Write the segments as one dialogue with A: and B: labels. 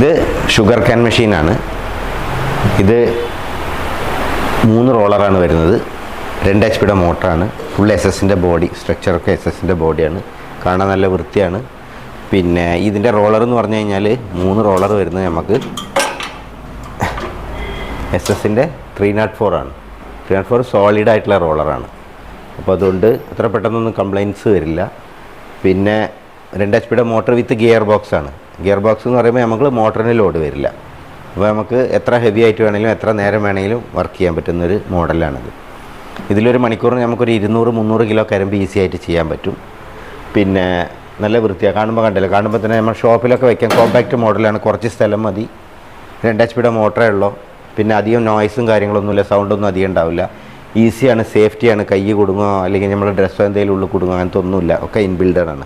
A: ഇത് sugar can മെഷീനാണ്. ഇത് 3 റോളറാണ് വരുന്നത്. 2 HP മോട്ടറാണ്. ഫുൾ SS-ൻ്റെ ബോഡി, സ്ട്രക്ചറൊക്കെ SS-ൻ്റെ ബോഡിയാണ്. കാണാൻ നല്ല വൃത്തിയാണ്. പിന്നെ ഇതിൻ്റെ റോളർ എന്ന് പറഞ്ഞു കഴിഞ്ഞാൽ 3 റോളർ വരുന്നത് നമുക്ക് SS-ൻ്റെ 304 ആണ്. 304 സോളിഡ് ആയിട്ടുള്ള റോളറാണ്. അപ്പോൾ അതുകൊണ്ട് അത്ര പെട്ടെന്നൊന്നും കംപ്ലയിൻറ്റ്സ് വരില്ല. പിന്നെ 2 HP motor with gear box ആണ്. ഗിയർ ബോക്സ് എന്ന് പറയുമ്പോൾ നമുക്ക് മോട്ടറിന് ലോഡ് വരില്ല. അപ്പോൾ നമുക്ക് എത്ര ഹെവി ആയിട്ട് വേണമെങ്കിലും എത്ര നേരം വേണമെങ്കിലും വർക്ക് ചെയ്യാൻ പറ്റുന്നൊരു മോഡലാണിത്. ഇതിലൊരു മണിക്കൂറിന് നമുക്കൊരു 200-300 കിലോ കരിമ്പ് ഈസി ആയിട്ട് ചെയ്യാൻ പറ്റും. പിന്നെ നല്ല വൃത്തിയാണ്. കാണുമ്പോൾ തന്നെ നമ്മൾ ഷോപ്പിലൊക്കെ വയ്ക്കാൻ കോമ്പാക്റ്റ് മോഡലാണ്. കുറച്ച് സ്ഥലം മതി. 2 HP മോട്ടറേ ഉള്ളൂ. പിന്നെ അധികം നോയ്സും കാര്യങ്ങളൊന്നുമില്ല, സൗണ്ടൊന്നും അധികം ഉണ്ടാവില്ല. ഈസിയാണ്, സേഫ്റ്റിയാണ്. കൈ കുടുങ്ങോ അല്ലെങ്കിൽ നമ്മൾ ഡ്രസ്സോ എന്തെങ്കിലും ഉള്ളിൽ കുടുങ്ങോ അങ്ങനത്തെ ഒന്നുമില്ല. ഒക്കെ ഇൻബിൽഡാണ്.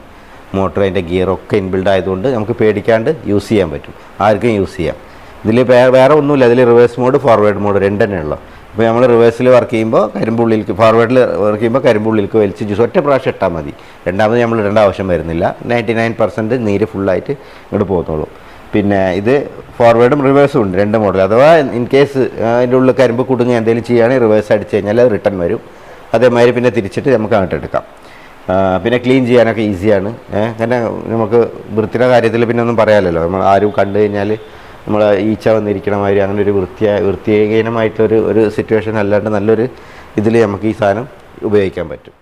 A: മോട്ടർ അതിൻ്റെ ഗിയറൊക്കെ ഇൻബിൽഡ് ആയതുകൊണ്ട് നമുക്ക് പേടിക്കാണ്ട് യൂസ് ചെയ്യാൻ പറ്റും. ആർക്കും യൂസ് ചെയ്യാം. ഇതിൽ വേറെ ഒന്നുമില്ല. ഇതിൽ റിവേഴ്സ് മോഡ്, ഫോർവേഡ് മോഡ് 2 തന്നെ ഉള്ളൂ. അപ്പോൾ നമ്മൾ റിവേഴ്സിൽ വർക്ക് ചെയ്യുമ്പോൾ കരിമ്പുള്ളിലേക്ക്, ഫോർവേഡിൽ വർക്ക് ചെയ്യുമ്പോൾ കരിമ്പുള്ളിലേക്ക് വലിച്ച് ജ്യൂസ് ഒറ്റ പ്രാവശ്യം ഇട്ടാൽ മതി. രണ്ടാമത് നമ്മൾ ഇടേണ്ട ആവശ്യം വരുന്നില്ല. 99% നീര് ഫുള്ളായിട്ട് ഇങ്ങോട്ട് പോകുന്നുള്ളൂ. പിന്നെ ഇത് ഫോർവേഡും റിവേഴ്സും ഉണ്ട്, 2 മോഡൽ. അഥവാ ഇൻ കേസ് അതിൻ്റെ ഉള്ളിൽ കരിമ്പ് കുടുങ്ങി എന്തെങ്കിലും ചെയ്യുകയാണെങ്കിൽ റിവേഴ്സ് അടിച്ച് കഴിഞ്ഞാൽ അത് റിട്ടേൺ വരും. അതേമാതിരി പിന്നെ തിരിച്ചിട്ട് നമുക്ക് അങ്ങോട്ട് എടുക്കാം. പിന്നെ ക്ലീൻ ചെയ്യാനൊക്കെ ഈസിയാണ്. അങ്ങനെ നമുക്ക് വൃത്തിയുടെ കാര്യത്തിൽ പിന്നെ ഒന്നും പറയാമല്ലോ. നമ്മൾ ആരും കണ്ടു കഴിഞ്ഞാൽ നമ്മൾ ഈച്ച വന്നിരിക്കണ മാതിരി അങ്ങനെ ഒരു വൃത്തിഹീനമായിട്ടുള്ളൊരു സിറ്റുവേഷൻ അല്ലാണ്ട് നല്ലൊരു ഇതിൽ നമുക്ക് ഈ സാധനം ഉപയോഗിക്കാൻ പറ്റും.